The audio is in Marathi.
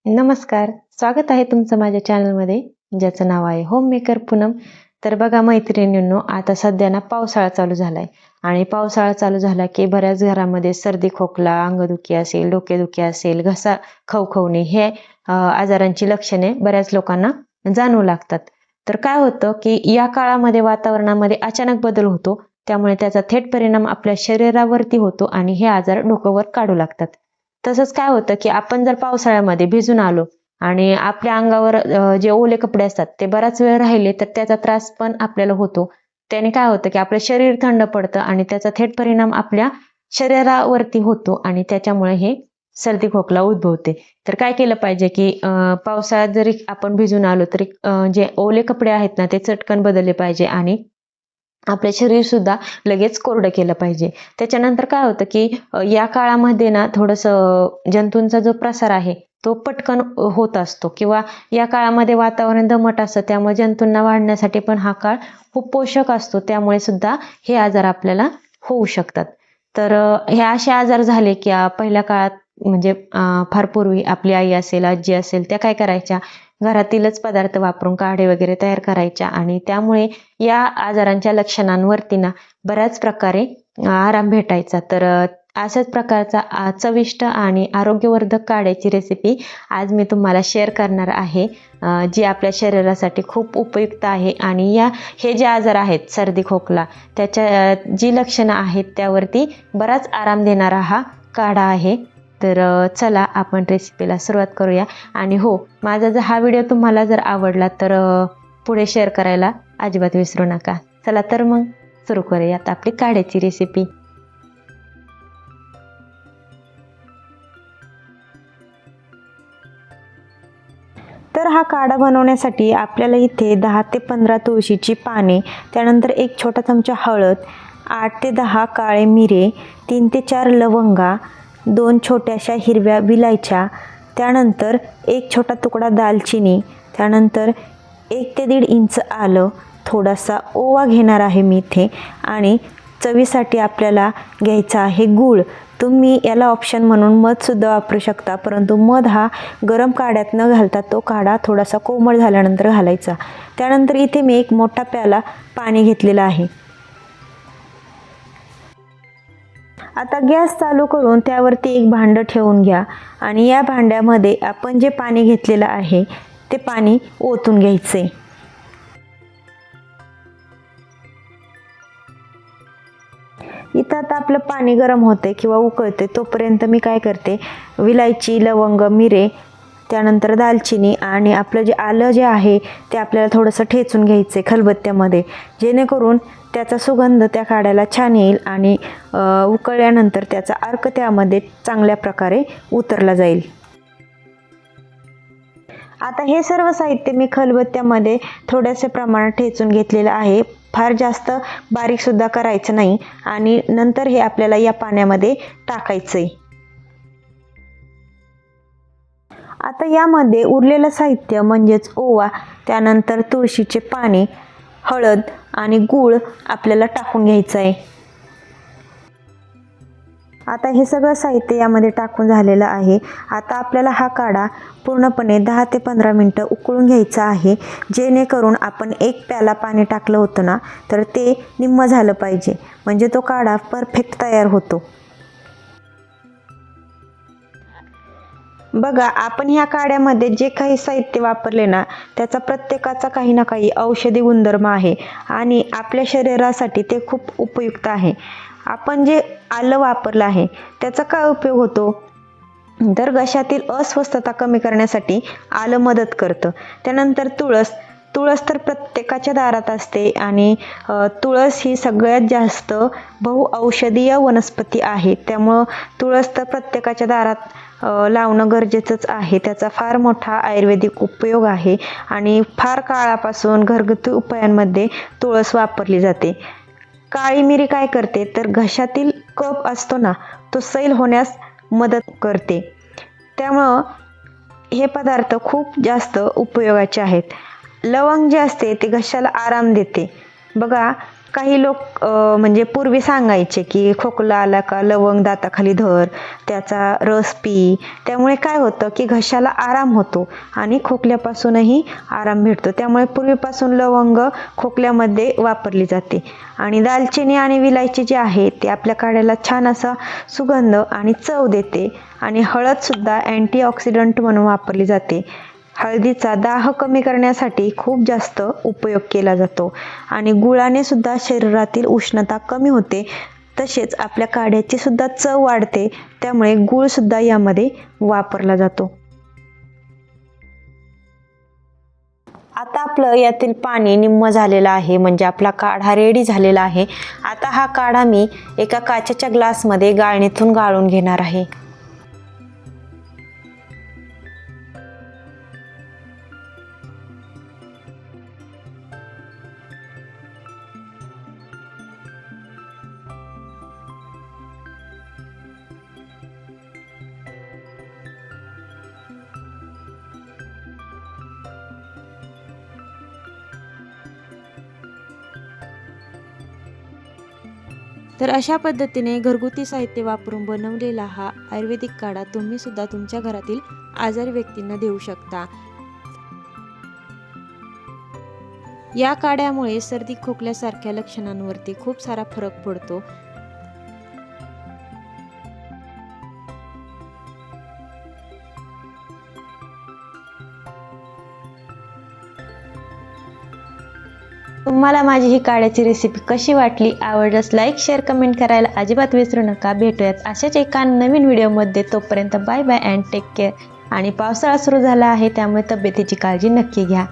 नमस्कार, स्वागत आहे तुमचं माझ्या चॅनलमध्ये ज्याचं नाव आहे होममेकर पूनम. तर बघा मैत्रिणींनो, आता सध्या ना पावसाळा चालू झालाय आणि पावसाळा चालू झाला की बऱ्याच घरामध्ये सर्दी खोकला, अंगदुखी असेल, डोकेदुखी असेल, घसा खवखवणे हे आजारांची लक्षणे बऱ्याच लोकांना जाणवू लागतात. तर काय होतं की या काळामध्ये वातावरणामध्ये अचानक बदल होतो, त्यामुळे त्याचा थेट परिणाम आपल्या शरीरावरती होतो आणि हे आजार डोकंवर काढू लागतात. तसंच काय होतं की आपण जर पावसाळ्यामध्ये भिजून आलो आणि आपल्या अंगावर जे ओले कपडे असतात ते बराच वेळ राहिले तर त्याचा त्रास पण आपल्याला होतो. त्याने काय होतं की आपलं शरीर थंड पडतं आणि त्याचा थेट परिणाम आपल्या शरीरावरती होतो आणि त्याच्यामुळे हे सर्दी खोकला उद्भवते. तर काय केलं पाहिजे की पावसाळ्यात जरी आपण भिजून आलो तरी जे ओले कपडे आहेत ना ते चटकन बदलले पाहिजे आणि आपले शरीर सुद्धा लगेच कोरडं केलं पाहिजे. त्याच्यानंतर काय होतं की या काळामध्ये ना थोडंसं जंतूंचा जो प्रसार आहे तो पटकन होत असतो किंवा या काळामध्ये वातावरण दमट असतं, त्यामुळे जंतूंना वाढण्यासाठी पण हा काळ खूप पोषक असतो, त्यामुळे सुद्धा हे आजार आपल्याला होऊ शकतात. तर हे असे आजार झाले की पहिल्या काळात म्हणजे फार पूर्वी आपली आई असेल, आजी असेल, त्या काय करायच्या, घरातीलच पदार्थ वापरून काढे वगैरे तयार करायच्या आणि त्यामुळे या आजारांच्या लक्षणांवरती ना बऱ्याच प्रकारे आराम भेटायचा. तर अशाच प्रकारचा चविष्ट आणि आरोग्यवर्धक काढ्याची रेसिपी आज मी तुम्हाला शेअर करणार आहे, जी आपल्या शरीरासाठी खूप उपयुक्त आहे आणि हे जे आजार आहेत सर्दी खोकला त्याच्या जी लक्षणं आहेत त्यावरती बराच आराम देणारा हा काढा आहे. तर चला आपण रेसिपीला सुरुवात करूया. आणि हो, माझा जर हा व्हिडिओ तुम्हाला जर आवडला तर पुढे शेअर करायला अजिबात विसरू नका. चला तर मग सुरू करूयात आपली काढ्याची रेसिपी. तर हा काढा बनवण्यासाठी आपल्याला इथे 10 ते 15 तुळशीची पाने, त्यानंतर एक छोटा चमचा हळद, 8 ते 10 काळे मिरे, 3 ते 4 लवंगा, 2 छोट्याशा हिरव्या विलायच्या, त्यानंतर एक छोटा तुकडा दालचिनी, त्यानंतर 1 ते 1.5 इंच आलं, थोडासा ओवा घेणार आहे मी इथे आणि चवीसाठी आपल्याला घ्यायचा आहे गूळ. तुम्ही याला ऑप्शन म्हणून मधसुद्धा वापरू शकता, परंतु मध हा गरम काढ्यात न घालता तो काढा थोडासा कोमट झाल्यानंतर घालायचा. त्यानंतर इथे मी एक मोठा प्याला पाणी घेतलेला आहे. आता गॅस चालू करून त्यावरती एक भांडं ठेवून घ्या आणि या भांड्यामध्ये आपण जे पाणी घेतलेलं आहे ते पाणी ओतून घ्यायचे. इथं आता आपलं पाणी गरम होते किंवा उकळते, तोपर्यंत मी काय करते, विलायची, लवंग, मिरे, त्यानंतर दालचिनी आणि आपलं जे आलं जे आहे ते आपल्याला थोडंसं ठेचून घ्यायचे खलबत्त्यामध्ये, जेणेकरून त्याचा सुगंध त्या काढ्याला छान येईल आणि उकळल्यानंतर त्याचा अर्क त्यामध्ये चांगल्या प्रकारे उतरला जाईल. आता हे सर्व साहित्य मी खलबत्त्यामध्ये थोड्याशा प्रमाणात ठेचून घेतलेलं आहे, फार जास्त बारीक सुद्धा करायचं नाही आणि नंतर हे आपल्याला या पाण्यामध्ये टाकायचंय. आता यामध्ये उरलेलं साहित्य म्हणजेच ओवा, त्यानंतर तुळशीचे पाने, हळद आणि गूळ आपल्याला टाकून घ्यायचं आहे. आता हे सगळं साहित्य यामध्ये टाकून झालेलं आहे. आता आपल्याला हा काढा पूर्णपणे 10 ते 15 मिनटं उकळून घ्यायचा आहे, जेणेकरून आपण एक प्याला पाणी टाकलं होतं ना तर ते निम्मं झालं पाहिजे, म्हणजे तो काढा परफेक्ट तयार होतो. बघा, आपण ह्या काढ्यामध्ये जे काही साहित्य वापरले ना त्याचा प्रत्येकाचा काही ना काही औषधी गुणधर्म आहे आणि आपल्या शरीरासाठी ते खूप उपयुक्त आहे. आपण जे आलं वापरलं आहे त्याचा काय उपयोग होतो, तर घशातील अस्वस्थता कमी करण्यासाठी आलं मदत करतं. त्यानंतर तुळस तर प्रत्येकाच्या दारात असते आणि तुळस ही सगळ्यात जास्त बहुऔषधीय वनस्पती आहे, त्यामुळं तुळस तर प्रत्येकाच्या दारात लावणं गरजेचंच आहे. त्याचा फार मोठा आयुर्वेदिक उपयोग आहे आणि फार काळापासून घरगुती उपायांमध्ये तुळस वापरली जाते. काळी मिरी काय करते तर घशातील कफ असतो ना तो सैल होण्यास मदत करते. त्यामुळं हे पदार्थ खूप जास्त उपयोगाचे आहेत. लवंग जे असते ते घशाला आराम देते. बघा काही लोक म्हणजे पूर्वी सांगायचे की खोकला आला का लवंग दाताखाली धर, त्याचा रस पी. त्यामुळे काय होतं की घशाला आराम होतो आणि खोकल्यापासूनही आराम भेटतो. त्यामुळे पूर्वीपासून लवंग खोकल्यामध्ये वापरली जाते. आणि दालचिनी आणि विलायची जी आहे ते आपल्या काड्याला छान असा सुगंध आणि चव देते. आणि हळदसुद्धा अँटीऑक्सिडंट म्हणून वापरली जाते. हळदीचा दाह कमी करण्यासाठी खूप जास्त उपयोग केला जातो आणि गुळाने सुद्धा शरीरातील उष्णता कमी होते. तसेच आपल्या काढ्याची सुद्धा चव वाढते. त्यामुळे गुळ सुद्धा यामध्ये वापरला जातो. आता आपलं यातील पाणी निम्म झालेलं आहे, म्हणजे आपला काढा रेडी झालेला आहे. आता हा काढा मी एका काचेच्या ग्लासमध्ये गाळणीतून गाळून घेणार आहे. तर अशा पद्धतीने घरगुती साहित्य वापरून बनवलेला हा आयुर्वेदिक काढा तुम्ही सुद्धा तुमच्या घरातील आजारी व्यक्तींना देऊ शकता. या काढ्यामुळे सर्दी खोकल्यासारख्या लक्षणांवरती खूप सारा फरक पडतो. तुम्हाला माझी ही काढ्याची रेसिपी कशी वाटली, आवडल्यास लाईक शेअर कमेंट करायला अजिबात विसरू नका. भेटूयात अशाच एका नवीन व्हिडिओमध्ये. तोपर्यंत bye bye and take care. आणि पावसाळा सुरू झाला आहे त्यामुळे तब्येतीची काळजी नक्की घ्या.